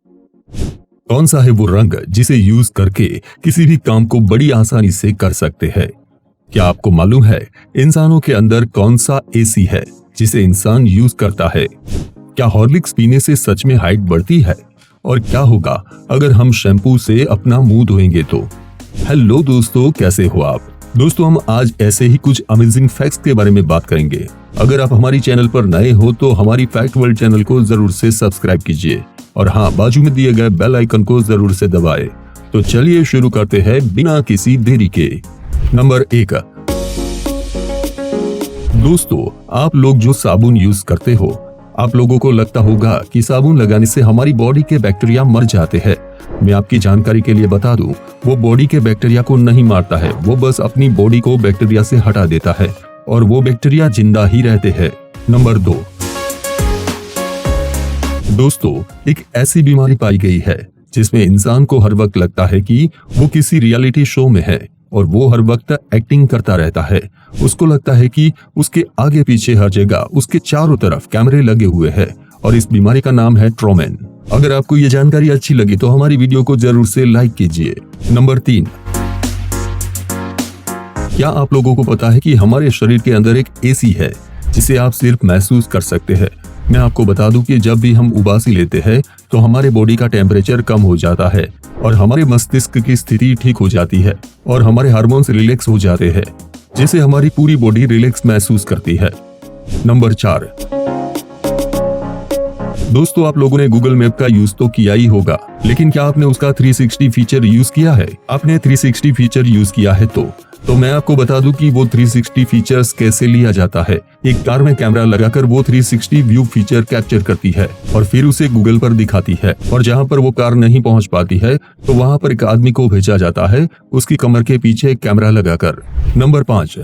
कौन सा है वो रंग जिसे यूज करके किसी भी काम को बड़ी आसानी से कर सकते हैं? क्या आपको मालूम है इंसानों के अंदर कौन सा एसी है जिसे इंसान यूज करता है? क्या हॉर्लिक्स पीने से सच में हाइट बढ़ती है? और क्या होगा अगर हम शैम्पू से अपना मुंह धोएंगे तो? हेलो दोस्तों, कैसे हो आप? दोस्तों, हम आज ऐसे ही कुछ अमेजिंग फैक्ट्स के बारे में बात करेंगे। अगर आप हमारी चैनल पर नए हो तो हमारी फैक्ट वर्ल्ड चैनल को जरूर से सब्सक्राइब कीजिए और हाँ, बाजू में दिए गए बेल आइकन को जरूर से दबाएं। तो चलिए शुरू करते हैं बिना किसी देरी के। नंबर 1। दोस्तों, आप लोग जो साबुन यूज करते हो, आप लोगों को लगता होगा कि साबुन लगाने से हमारी बॉडी के बैक्टीरिया मर जाते हैं। मैं आपकी जानकारी के लिए बता दूं, वो बॉडी के बैक्टीरिया को नहीं मारता है, वो बस अपनी बॉडी को बैक्टीरिया से हटा देता है और वो बैक्टीरिया जिंदा ही रहते हैं। नंबर 2। दोस्तों, एक ऐसी बीमारी पाई गई है जिसमें इंसान को हर वक्त लगता है कि वो किसी रियलिटी शो में है और वो हर वक्त एक्टिंग करता रहता है। उसको लगता है कि उसके आगे पीछे हर जगह उसके चारों तरफ कैमरे लगे हुए हैं और इस बीमारी का नाम है ट्रोमेन। अगर आपको ये जानकारी अच्छी लगी तो हमारी वीडियो को जरूर से लाइक कीजिए। नंबर 3। क्या आप लोगों को पता है कि हमारे शरीर के अंदर एक एसी है जिसे आप सिर्फ महसूस कर सकते हैं? मैं आपको बता दूं कि जब भी हम उबासी लेते हैं तो हमारे बॉडी का टेम्परेचर कम हो जाता है और हमारे मस्तिष्क की स्थिति ठीक हो जाती है और हमारे हार्मोन्स रिलैक्स हो जाते हैं, जिससे हमारी पूरी बॉडी रिलैक्स महसूस करती है। नंबर 4। दोस्तों, आप लोगों ने गूगल मैप का यूज तो किया ही होगा, लेकिन क्या आपने उसका 360 फीचर यूज किया है? आपने 360 फीचर यूज किया है तो मैं आपको बता दूं कि वो 360 फीचर्स कैसे लिया जाता है। एक कार में कैमरा लगाकर वो 360 व्यू फीचर कैप्चर करती है और फिर उसे गूगल पर दिखाती है और जहां पर वो कार नहीं पहुंच पाती है तो वहां पर एक आदमी को भेजा जाता है उसकी कमर के पीछे एक कैमरा लगाकर। नंबर 5।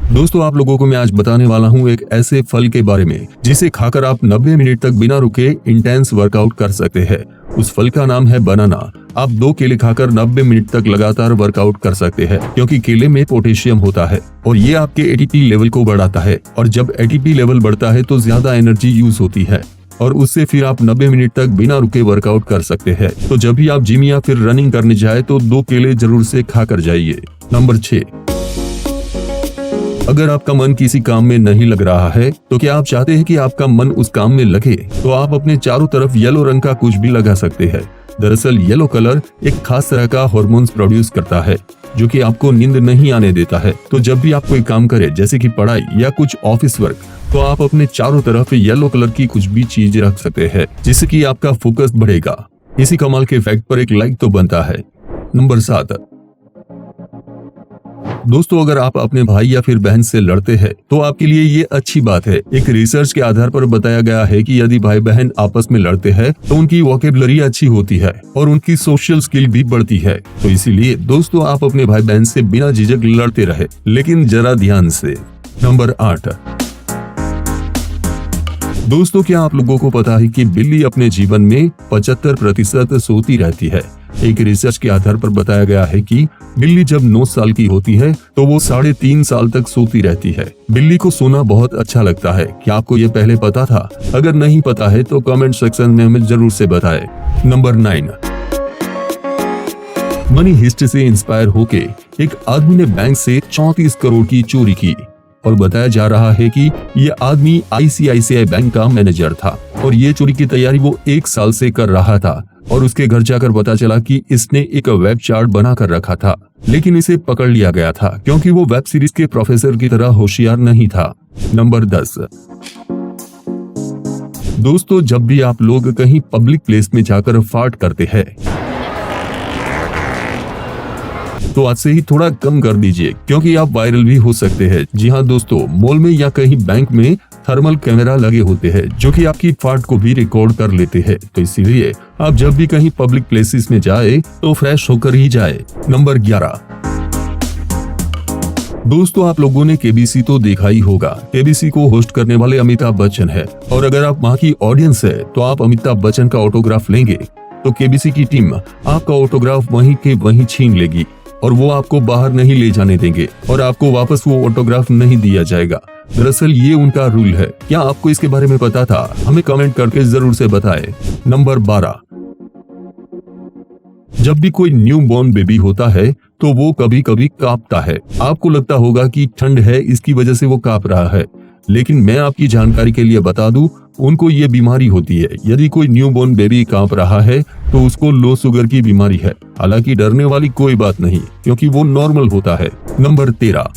दोस्तों, आप लोगों को मैं आज बताने वाला हूँ एक ऐसे फल के बारे में जिसे खाकर आप 90 मिनट तक बिना रुके इंटेंस वर्कआउट कर सकते हैं। उस फल का नाम है बनाना। आप 2 केले खाकर 90 मिनट तक लगातार वर्कआउट कर सकते हैं क्योंकि केले में पोटेशियम होता है और ये आपके एटीपी लेवल को बढ़ाता है और जब एटीपी लेवल बढ़ता है तो ज्यादा एनर्जी यूज होती है और उससे फिर आप 90 मिनट तक बिना रुके वर्कआउट कर सकते हैं। तो जब भी आप जिम या फिर रनिंग करने जाए तो 2 केले जरूर से खाकर जाइए। नंबर 6। अगर आपका मन किसी काम में नहीं लग रहा है तो क्या आप चाहते हैं कि आपका मन उस काम में लगे? तो आप अपने चारों तरफ येलो रंग का कुछ भी लगा सकते हैं। दरअसल येलो कलर एक खास तरह का हार्मोन्स प्रोड्यूस करता है जो कि आपको नींद नहीं आने देता है। तो जब भी आप कोई काम करें, जैसे कि पढ़ाई या कुछ ऑफिस वर्क, तो आप अपने चारों तरफ येलो कलर की कुछ भी चीज रख सकते हैं जिससे कि आपका फोकस बढ़ेगा। इसी कमाल के फैक्ट पर एक लाइक तो बनता है। नंबर 7। दोस्तों, अगर आप अपने भाई या फिर बहन से लड़ते हैं तो आपके लिए ये अच्छी बात है। एक रिसर्च के आधार पर बताया गया है कि यदि भाई बहन आपस में लड़ते हैं तो उनकी वोकैबुलरी अच्छी होती है और उनकी सोशल स्किल भी बढ़ती है। तो इसीलिए दोस्तों, आप अपने भाई बहन से बिना झिझक लड़ते रहे, लेकिन जरा ध्यान से। नंबर 8। दोस्तों, क्या आप लोगों को पता है कि बिल्ली अपने जीवन में 75% सोती रहती है? एक रिसर्च के आधार पर बताया गया है कि बिल्ली जब 9 साल की होती है तो वो 3.5 साल तक सोती रहती है। बिल्ली को सोना बहुत अच्छा लगता है। क्या आपको ये पहले पता था? अगर नहीं पता है तो कमेंट सेक्शन में हमें जरूर से बताएं। नंबर 9। मनी हिस्ट से इंस्पायर होके एक आदमी ने बैंक से 34 करोड़ की चोरी की और बताया जा रहा है कि ये आदमी आईसीआईसीआई बैंक का मैनेजर था और ये चोरी की तैयारी वो 1 साल से कर रहा था और उसके घर जाकर पता चला कि इसने एक वेब चार्ट बनाकर रखा था, लेकिन इसे पकड़ लिया गया था क्योंकि वो वेब सीरीज के प्रोफेसर की तरह होशियार नहीं था। नंबर 10। दोस्तों, जब भी आप लोग कहीं पब्लिक प्लेस में जाकर फार्ट करते हैं तो आज से ही थोड़ा कम कर दीजिए क्योंकि आप वायरल भी हो सकते हैं। जी हाँ दोस्तों, मॉल में या कहीं बैंक में थर्मल कैमरा लगे होते हैं जो कि आपकी फार्ट को भी रिकॉर्ड कर लेते हैं। तो इसीलिए आप जब भी कहीं पब्लिक प्लेसेस में जाए तो फ्रेश होकर ही जाए। नंबर 11। दोस्तों, आप लोगों ने केबीसी तो देखा ही होगा। केबीसी को होस्ट करने वाले अमिताभ बच्चन है और अगर आप वहाँ की ऑडियंस है तो आप अमिताभ बच्चन का ऑटोग्राफ लेंगे तो केबीसी की टीम आपका ऑटोग्राफ वहीं के वहीं छीन लेगी और वो आपको बाहर नहीं ले जाने देंगे और आपको वापस वो ऑटोग्राफ नहीं दिया जाएगा। दरअसल ये उनका रूल है। क्या आपको इसके बारे में पता था? हमें कमेंट करके जरूर से बताएं। नंबर 12, जब भी कोई न्यू बॉर्न बेबी होता है तो वो कभी कभी कांपता है। आपको लगता होगा कि ठंड है, इसकी वजह से वो कांप रहा है, लेकिन मैं आपकी जानकारी के लिए बता दूं, उनको ये बीमारी होती है। यदि कोई न्यू बॉर्न बेबी कांप रहा है तो उसको लो शुगर की बीमारी है। हालांकि डरने वाली कोई बात नहीं, क्योंकि वो नॉर्मल होता है। नंबर 13,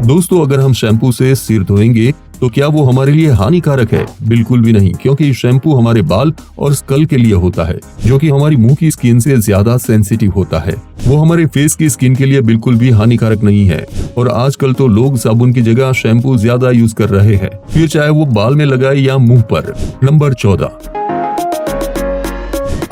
दोस्तों अगर हम शैम्पू से सिर धोएंगे तो क्या वो हमारे लिए हानिकारक है? बिल्कुल भी नहीं, क्योंकि शैम्पू हमारे बाल और स्कल के लिए होता है, जो कि हमारी मुंह की स्किन से ज्यादा सेंसिटिव होता है। वो हमारे फेस की स्किन के लिए बिल्कुल भी हानिकारक नहीं है। और आजकल तो लोग साबुन की जगह शैम्पू ज्यादा यूज कर रहे हैं, फिर चाहे वो बाल में लगाए या मुंह पर। नंबर 14,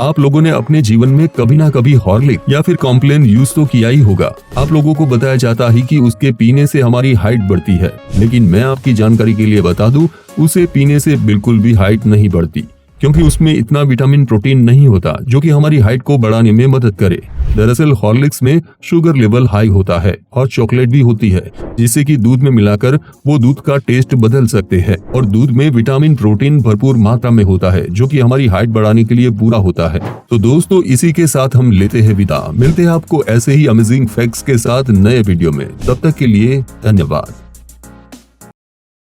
आप लोगों ने अपने जीवन में कभी ना कभी हॉर्लिक्स या फिर कॉम्प्लेन यूज तो किया ही होगा। आप लोगों को बताया जाता है कि उसके पीने से हमारी हाइट बढ़ती है, लेकिन मैं आपकी जानकारी के लिए बता दूं, उसे पीने से बिल्कुल भी हाइट नहीं बढ़ती, क्योंकि उसमें इतना विटामिन प्रोटीन नहीं होता जो कि हमारी हाइट को बढ़ाने में मदद करे। दरअसल हॉर्लिक्स में शुगर लेवल हाई होता है और चॉकलेट भी होती है, जिससे कि दूध में मिलाकर वो दूध का टेस्ट बदल सकते हैं। और दूध में विटामिन प्रोटीन भरपूर मात्रा में होता है, जो कि हमारी हाइट बढ़ाने के लिए पूरा होता है। तो दोस्तों इसी के साथ हम लेते हैं विदा। मिलते हैं आपको ऐसे ही अमेजिंग फैक्ट्स के साथ नए वीडियो में। तब तक के लिए धन्यवाद।